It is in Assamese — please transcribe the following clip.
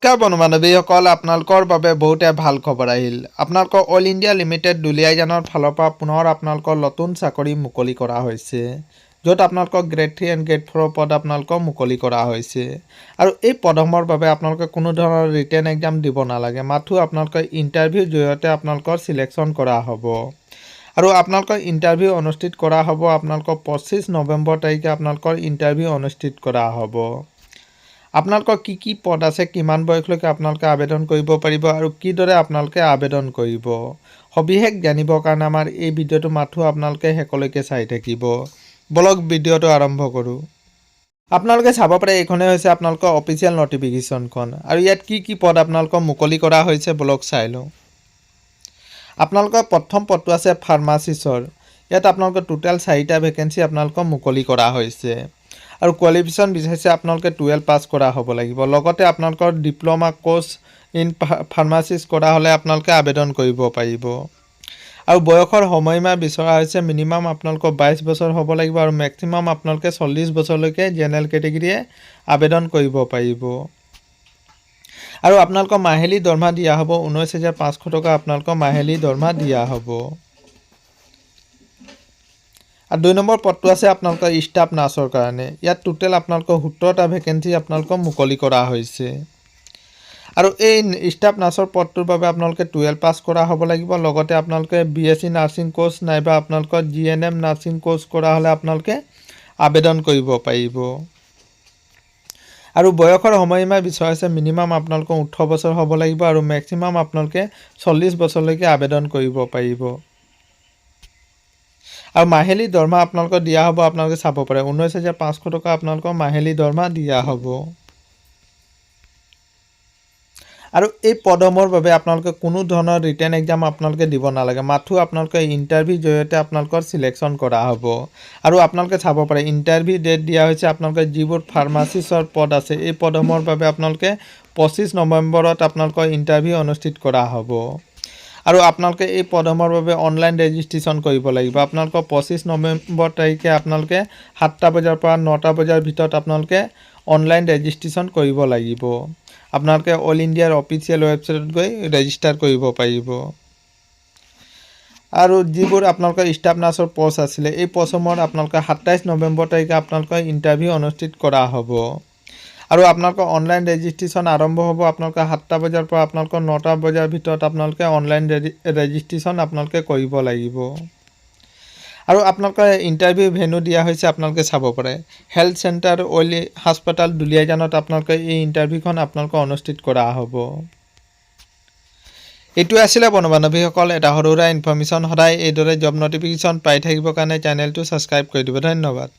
নমস্কাৰ বন্ধু-বান্ধৱীসকল, আপোনালোকৰ বাবে বহুতে ভাল খবৰ আহিল। আপোনালোকৰ অল ইণ্ডিয়া লিমিটেড দুলিয়াজানৰ ফালৰ পৰা পুনৰ আপোনালোকৰ নতুন চাকৰি মুকলি কৰা হৈছে, য'ত আপোনালোকৰ গ্ৰেড 3 এণ্ড গ্ৰেড 4 পদ আপোনালোকৰ মুকলি কৰা হৈছে। আৰু এই পদসমূহৰ বাবে আপোনালোকে কোনো ধৰণৰ ৰিটেন এক্সাম দিব নালাগে, মাথো আপোনালোকে ইণ্টাৰভিউৰ জৰিয়তে আপোনালোকৰ চিলেকশ্যন কৰা হ'ব। আৰু আপোনালোকৰ ইণ্টাৰভিউ অনুষ্ঠিত কৰা হ'ব আপোনালোকৰ 25 নৱেম্বৰ তাৰিখে আপোনালোকৰ ইণ্টাৰভিউ অনুষ্ঠিত কৰা হ'ব। আপোনালোকৰ কি পদ আছে, কিমান বয়সলৈকে আপোনালোকে আবেদন কৰিব পাৰিব আৰু কিদৰে আপোনালোকে আবেদন কৰিব, সবিশেষ জানিবৰ কাৰণে আমাৰ এই ভিডিঅ'টো মাথো আপোনালোকে শেষলৈকে চাই থাকিব। বলক ভিডিঅ'টো আৰম্ভ কৰোঁ। আপোনালোকে চাব পাৰে এইখনেই হৈছে আপোনালোকৰ অফিচিয়েল নটিফিকেশ্যনখন, আৰু ইয়াত কি পদ আপোনালোকৰ মুকলি কৰা হৈছে বলক চাই লওঁ। আপোনালোকৰ প্ৰথম পদটো আছে ফাৰ্মাচিষ্টৰ। ইয়াত আপোনালোকৰ টোটেল 4টা ভেকেঞ্চি আপোনালোকৰ মুকলি কৰা হৈছে। আৰু কোৱালিফিকেশ্যন বিচাৰিছে আপোনালোকে 12 পাছ কৰা হ'ব লাগিব। লগতে আপোনালোকৰ ডিপ্ল'মা কোৰ্চ ইন ফাৰ্মাচিষ্ট কৰা হ'লে আপোনালোকে আবেদন কৰিব পাৰিব। আৰু বয়সৰ সময়সীমা বিচৰা হৈছে মিনিমাম আপোনালোকৰ 22 বছৰ হ'ব লাগিব আৰু মেক্সিমাম আপোনালোকে 40 বছৰলৈকে জেনেৰেল কেটেগৰীয়ে আবেদন কৰিব পাৰিব। আৰু আপোনালোকৰ মাহিলী দৰমহা দিয়া হ'ব 19,500 টকা আপোনালোকৰ মাহিলী দৰমহা দিয়া হ'ব। আৰু 2 নম্বৰ পদটো আছে আপোনালোকৰ ষ্টাফ নাৰ্ছৰ কাৰণে। ইয়াত টোটেল আপোনালোকৰ 17টা ভেকেঞ্চি আপোনালোকৰ মুকলি কৰা হৈছে। আৰু এই ষ্টাফ নাৰ্ছৰ পদটোৰ বাবে আপোনালোকে 12 পাছ কৰা হ'ব লাগিব। লগতে আপোনালোকে BSc নাৰ্ছিং কোৰ্চ নাইবা আপোনালোকৰ GNM নাৰ্ছিং কোৰ্চ কৰা হ'লে আপোনালোকে আবেদন কৰিব পাৰিব। আৰু বয়সৰ সময়সীমা বিচৰা হৈছে মিনিমাম আপোনালোকৰ 18 বছৰ হ'ব লাগিব আৰু মেক্সিমাম আপোনালোকে 40 বছৰলৈকে আবেদন কৰিব পাৰিব। আৰু মাহিলী দৰমহা আপোনালোকৰ দিয়া হ'ব, আপোনালোকে চাব পাৰে 19,500 টকা আপোনালোকৰ মাহিলী দৰমহা দিয়া হ'ব। আৰু এই পদসমূহৰ বাবে আপোনালোকে কোনো ধৰণৰ ৰিটেন এক্সাম আপোনালোকে দিব নালাগে, মাথো আপোনালোকে ইণ্টাৰভিউৰ জৰিয়তে আপোনালোকৰ চিলেকশ্যন কৰা হ'ব। আৰু আপোনালোকে চাব পাৰে ইণ্টাৰভিউ ডেট দিয়া হৈছে আপোনালোকে যিবোৰ ফাৰ্মাচিষ্টৰ পদ আছে এই পদসমূহৰ বাবে আপোনালোকে 25 নৱেম্বৰত আপোনালোকৰ ইণ্টাৰভিউ অনুষ্ঠিত কৰা হ'ব। আৰু আপোনালোকে এই পদসমূহৰ বাবে অনলাইন ৰেজিষ্ট্ৰেশ্যন কৰিব লাগিব। আপোনালোকৰ 25 নৱেম্বৰ তাৰিখে আপোনালোকে 7টা বজাৰ পৰা 9টা বজাৰ ভিতৰত আপোনালোকে অনলাইন ৰেজিষ্ট্ৰেশ্যন কৰিব লাগিব। আপোনালোকে অল ইণ্ডিয়াৰ অফিচিয়েল ৱেবছাইটত গৈ ৰেজিষ্টাৰ কৰিব পাৰিব। আৰু যিবোৰ আপোনালোকৰ ষ্টাফ নাৰ্ছৰ পষ্ট আছিলে এই পষ্টসমূহত আপোনালোকে 27 নৱেম্বৰ তাৰিখে আপোনালোকৰ ইণ্টাৰভিউ অনুষ্ঠিত কৰা হ'ব। আৰু আপোনালোকৰ অনলাইন ৰেজিষ্ট্ৰেশ্যন আৰম্ভ হ'ব আপোনালোকে 7টা বজাৰ পৰা আপোনালোকৰ 9টা বজাৰ ভিতৰত আপোনালোকে অনলাইন ৰেজিষ্ট্ৰেশ্যন আপোনালোকে কৰিব লাগিব। আৰু আপোনালোকৰ ইণ্টাৰভিউ ভেন্যু দিয়া হৈছে আপোনালোকে চাব পাৰে হেল্থ চেণ্টাৰ অইল হাস্পাতাল দুলিয়াজানত আপোনালোকে এই ইণ্টাৰভিউখন আপোনালোকে অনুষ্ঠিত কৰা হ'ব। এইটোৱে আছিলে বন্ধু-বান্ধৱীসকল এটা সৰু সুৰা ইনফৰ্মেশ্যন। সদায় এইদৰে জব নটিফিকেশ্যন পাই থাকিবৰ কাৰণে চেনেলটো ছাবস্ক্ৰাইব কৰি দিব। ধন্যবাদ।